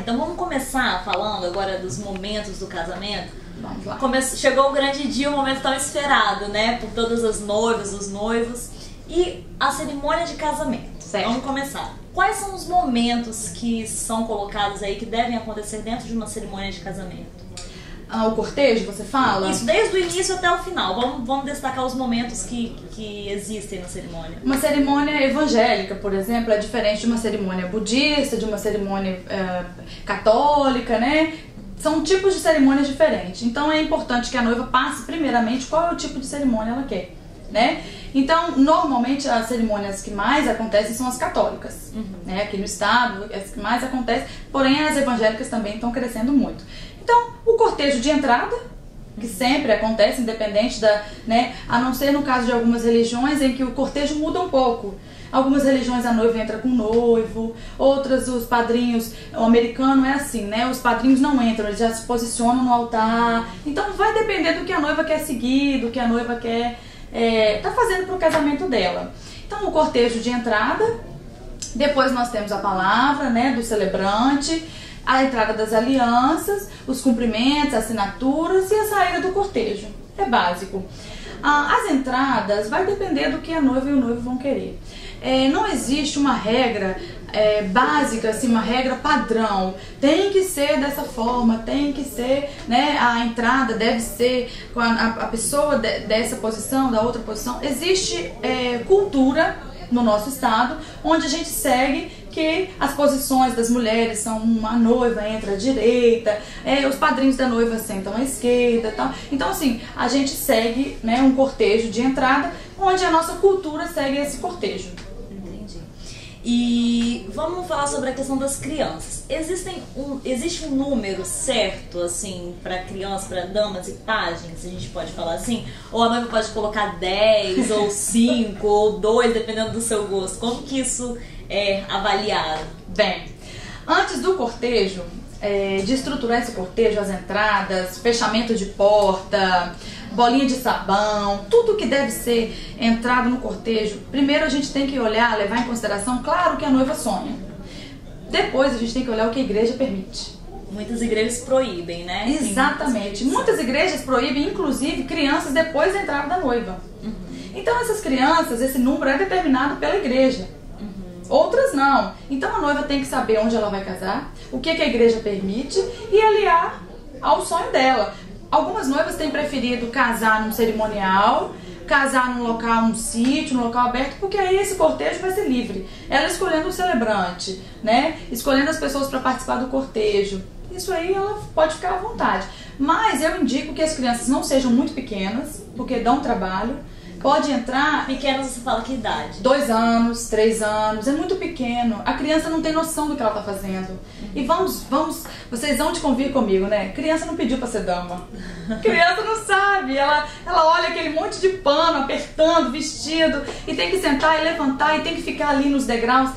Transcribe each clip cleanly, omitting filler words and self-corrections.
então vamos começar falando agora dos momentos do casamento. Vamos lá. Chegou o grande dia, o momento tão esperado, né? Por todas as noivas, os noivos. E a cerimônia de casamento. Certo. Vamos começar. Quais são os momentos que são colocados aí, que devem acontecer dentro de uma cerimônia de casamento? O cortejo, você fala? Isso, desde o início até o final. Vamos destacar os momentos que existem na cerimônia. Uma cerimônia evangélica, por exemplo, é diferente de uma cerimônia budista, de uma cerimônia católica, né? São tipos de cerimônias diferentes. Então é importante que a noiva passe primeiramente qual é o tipo de cerimônia ela quer, né? Então, normalmente as cerimônias que mais acontecem são as católicas, né? Aqui no estado, as que mais acontecem, porém as evangélicas também estão crescendo muito. Então, o cortejo de entrada, que sempre acontece, independente da, né? A não ser no caso de algumas religiões em que o cortejo muda um pouco. Algumas religiões a noiva entra com o noivo, outras os padrinhos, o americano é assim, né? Os padrinhos não entram, eles já se posicionam no altar. Então vai depender do que a noiva quer seguir, do que a noiva quer tá fazendo pro casamento dela. Então o cortejo de entrada, depois nós temos a palavra, né, do celebrante, a entrada das alianças, os cumprimentos, assinaturas e a saída do cortejo. É básico. As entradas vai depender do que a noiva e o noivo vão querer. Não existe uma regra básica, assim, uma regra padrão. Tem que ser dessa forma, tem que ser, né? A entrada deve ser com a pessoa dessa posição, da outra posição. Existe cultura no nosso estado onde a gente segue que as posições das mulheres são a noiva entra à direita, os padrinhos da noiva sentam à esquerda, tal. Então assim, a gente segue, né, um cortejo de entrada onde a nossa cultura segue esse cortejo. Entendi. E vamos falar sobre a questão das crianças. Existe um número certo, assim, para crianças, para damas e pajens, se a gente pode falar assim? Ou a noiva pode colocar 10, ou 5, ou 2, dependendo do seu gosto? Como que isso é avaliado? Bem, antes do cortejo, de estruturar esse cortejo, as entradas, fechamento de porta, bolinha de sabão, tudo que deve ser entrado no cortejo, primeiro a gente tem que olhar, levar em consideração, claro, que a noiva sonha. Depois a gente tem que olhar o que a igreja permite. Muitas igrejas proíbem, né? Exatamente. Muitas igrejas proíbem, inclusive, crianças depois da entrada da noiva. Então essas crianças, esse número é determinado pela igreja. Outras não. Então a noiva tem que saber onde ela vai casar, o que a igreja permite e aliar ao sonho dela. Algumas noivas têm preferido casar num cerimonial, casar num local, num sítio, num local aberto, porque aí esse cortejo vai ser livre. Ela escolhendo o celebrante, né? Escolhendo as pessoas para participar do cortejo. Isso aí ela pode ficar à vontade. Mas eu indico que as crianças não sejam muito pequenas, porque dão trabalho. Pode entrar... Pequenos, você fala que idade? 2 anos, 3 anos, é muito pequeno. A criança não tem noção do que ela tá fazendo. E vocês vão te convir comigo, né? Criança não pediu pra ser dama. Criança não sabe. Ela olha aquele monte de pano apertando, vestido, e tem que sentar e levantar, e tem que ficar ali nos degraus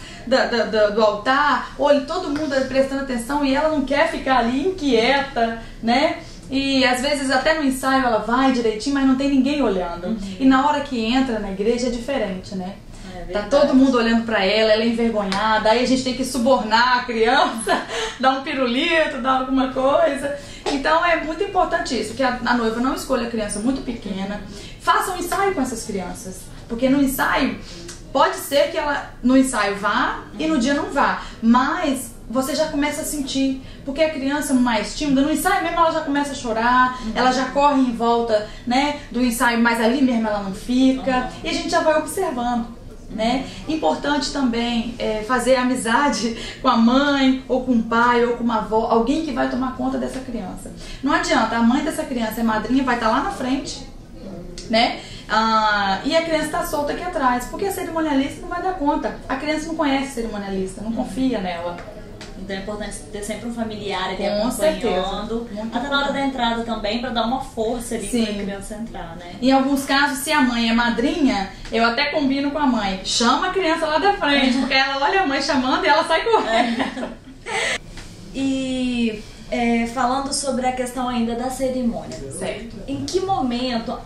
do altar, olha, todo mundo prestando atenção, e ela não quer ficar ali inquieta, né? E às vezes até no ensaio ela vai direitinho, mas não tem ninguém olhando. E na hora que entra na igreja é diferente, né? Tá todo mundo olhando pra ela, ela é envergonhada, aí a gente tem que subornar a criança, dar um pirulito, dar alguma coisa. Então é muito importante isso, que a noiva não escolha a criança muito pequena. Faça um ensaio com essas crianças, porque no ensaio pode ser que ela no ensaio vá e no dia não vá, mas você já começa a sentir, porque a criança mais tímida, no ensaio mesmo ela já começa a chorar, ela já corre em volta, né, do ensaio, mas ali mesmo ela não fica, e a gente já vai observando, né? Importante também fazer amizade com a mãe, ou com o pai, ou com uma avó, alguém que vai tomar conta dessa criança. Não adianta, a mãe dessa criança, a madrinha, vai estar lá na frente, né? E a criança está solta aqui atrás, porque a cerimonialista não vai dar conta. A criança não conhece a cerimonialista, não confia nela. Então é importante ter sempre um familiar ali Com acompanhando, certeza. até na hora da entrada também, para dar uma força ali Sim. para a criança entrar, né? Em alguns casos, se a mãe é madrinha, eu até combino com a mãe, chama a criança lá da frente, porque ela olha a mãe chamando e ela sai correndo. E Falando sobre a questão ainda da cerimônia. Certo. Em que momento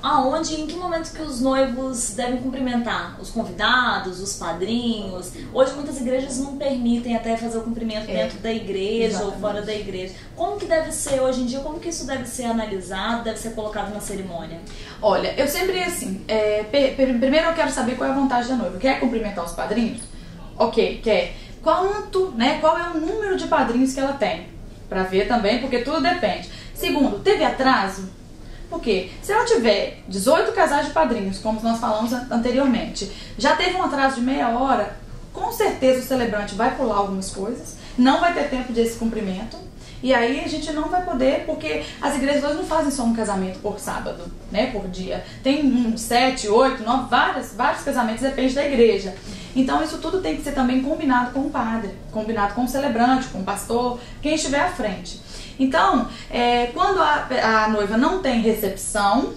que os noivos devem cumprimentar os convidados, os padrinhos? Hoje muitas igrejas não permitem até fazer o cumprimento dentro da igreja ou fora da igreja. Como que deve ser hoje em dia? Como que isso deve ser analisado, deve ser colocado na cerimônia? Olha, eu sempre assim, primeiro eu quero saber qual é a vontade da noiva. Quer cumprimentar os padrinhos? Ok, quer. Qual é o número de padrinhos que ela tem? Pra ver também, porque tudo depende. Segundo, teve atraso? Por quê? Se ela tiver 18 casais de padrinhos, como nós falamos anteriormente, já teve um atraso de meia hora, com certeza o celebrante vai pular algumas coisas, não vai ter tempo desse cumprimento, e aí a gente não vai poder, porque as igrejas hoje não fazem só um casamento por sábado, né, por dia. Tem 7, 8, 9, vários casamentos, depende da igreja. Então isso tudo tem que ser também combinado com o padre, combinado com o celebrante, com o pastor, quem estiver à frente. Então, quando a noiva não tem recepção,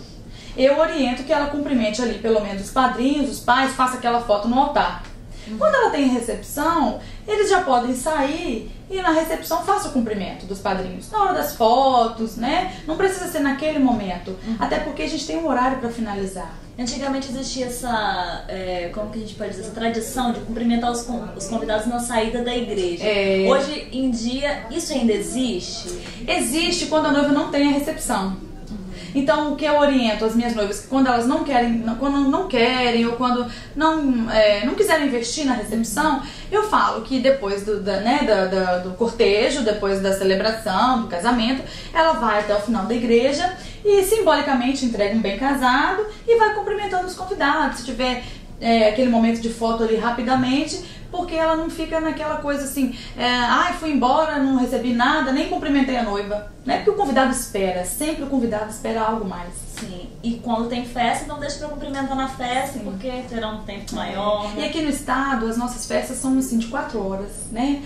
eu oriento que ela cumprimente ali pelo menos os padrinhos, os pais, faça aquela foto no altar. Quando ela tem recepção, eles já podem sair e na recepção faça o cumprimento dos padrinhos. Na hora das fotos, né? Não precisa ser naquele momento. Até porque a gente tem um horário para finalizar. Antigamente existia essa, como que a gente pode dizer, essa tradição de cumprimentar os convidados na saída da igreja. Hoje em dia, isso ainda existe? Existe quando a noiva não tem a recepção. Então, o que eu oriento as minhas noivas, que quando elas não querem, ou quando não quiserem investir na recepção, eu falo que depois do cortejo, depois da celebração, do casamento, ela vai até o final da igreja e simbolicamente entrega um bem casado e vai cumprimentando os convidados. Se tiver aquele momento de foto ali rapidamente, porque ela não fica naquela coisa assim, fui embora, não recebi nada, nem cumprimentei a noiva, né? Porque o convidado espera, sempre o convidado espera algo mais. Sim, e quando tem festa, então deixa pra cumprimentar na festa, porque terá um tempo maior. E aqui no estado, as nossas festas são assim, de 4 horas, né?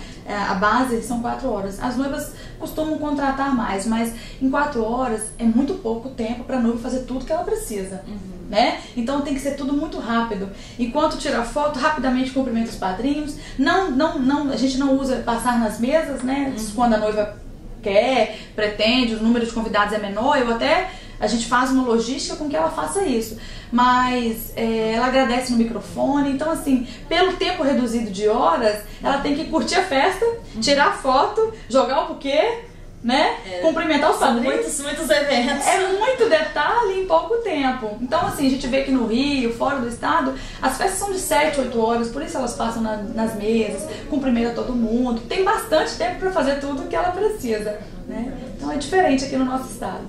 A base são 4 horas. As noivas costumam contratar mais, mas em 4 horas é muito pouco tempo pra noiva fazer tudo que ela precisa. Né? Então tem que ser tudo muito rápido. Enquanto tira foto, rapidamente cumprimenta os padrinhos. A gente não usa passar nas mesas, né? Quando a noiva quer, pretende, o número de convidados é menor, a gente faz uma logística com que ela faça isso. Mas ela agradece no microfone. Então assim, pelo tempo reduzido de horas, ela tem que curtir a festa, tirar foto, jogar o buquê, né? Cumprimentar os padrinhos. Muitos eventos. É muito detalhe em pouco tempo. Então assim, a gente vê que no Rio, fora do estado, as festas são de 7, 8 horas, por isso elas passam nas mesas, cumprimenta todo mundo, tem bastante tempo para fazer tudo o que ela precisa, né? Então é diferente aqui no nosso estado.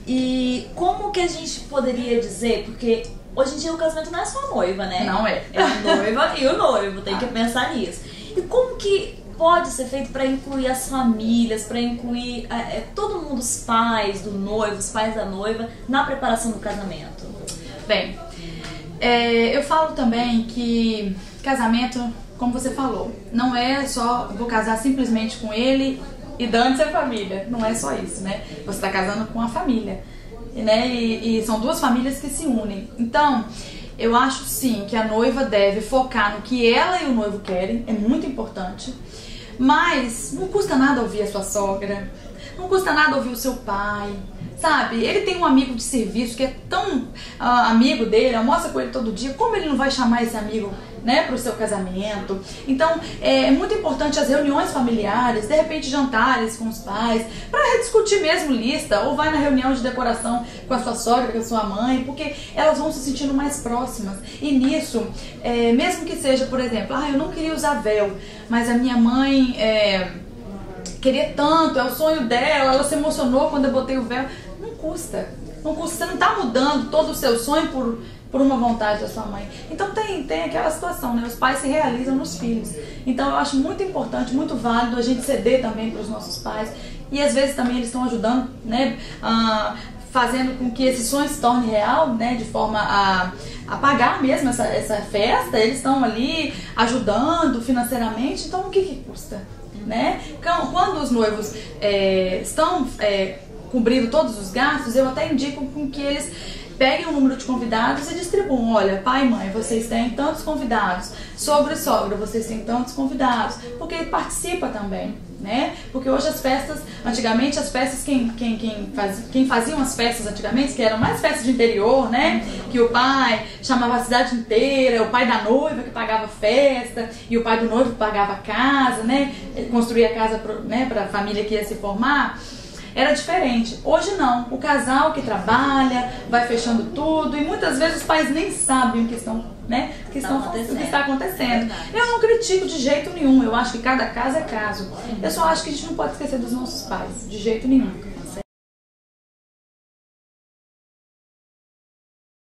E como que a gente poderia dizer, porque hoje em dia o casamento não é só a noiva, né? Não é. É a noiva e o noivo, tem que pensar nisso. E como que pode ser feito para incluir as famílias, para incluir todo mundo, os pais do noivo, os pais da noiva, na preparação do casamento? Bem, eu falo também que casamento, como você falou, não é só vou casar simplesmente com ele e dane-se a família. Não é só isso, né? Você está casando com a família, né? E são duas famílias que se unem. Então, eu acho sim que a noiva deve focar no que ela e o noivo querem, é muito importante. Mas não custa nada ouvir a sua sogra, não custa nada ouvir o seu pai, sabe? Ele tem um amigo de serviço que é tão amigo dele, almoça com ele todo dia, como ele não vai chamar esse amigo, né, para o seu casamento? Então é muito importante as reuniões familiares, de repente jantares com os pais, para discutir mesmo lista, ou vai na reunião de decoração com a sua sogra, com a sua mãe, porque elas vão se sentindo mais próximas. E nisso, mesmo que seja, por exemplo, eu não queria usar véu, mas a minha mãe queria tanto, é o sonho dela, ela se emocionou quando eu botei o véu. Não custa, você não está mudando todo o seu sonho por uma vontade da sua mãe. Então tem aquela situação, né? Os pais se realizam nos filhos. Então eu acho muito importante, muito válido a gente ceder também para os nossos pais. E às vezes também eles estão ajudando, né? Fazendo com que esse sonho se torne real, né? De forma a pagar mesmo essa festa. Eles estão ali ajudando financeiramente. Então o que custa, né? Quando os noivos estão cobrindo todos os gastos, eu até indico com que eles peguem o número de convidados e distribuam. Olha, pai e mãe, vocês têm tantos convidados. Sogra e sogra, vocês têm tantos convidados. Porque participa também, né? Porque hoje as festas, antigamente as festas, quem faziam as festas antigamente, que eram mais festas de interior, né? Que o pai chamava a cidade inteira, o pai da noiva que pagava festa, e o pai do noivo que pagava a casa, né? Ele construía a casa para a família que ia se formar. Era diferente. Hoje não. O casal que trabalha, vai fechando tudo e muitas vezes os pais nem sabem o que está acontecendo. Eu não critico de jeito nenhum. Eu acho que cada caso é caso. Eu só acho que a gente não pode esquecer dos nossos pais, de jeito nenhum.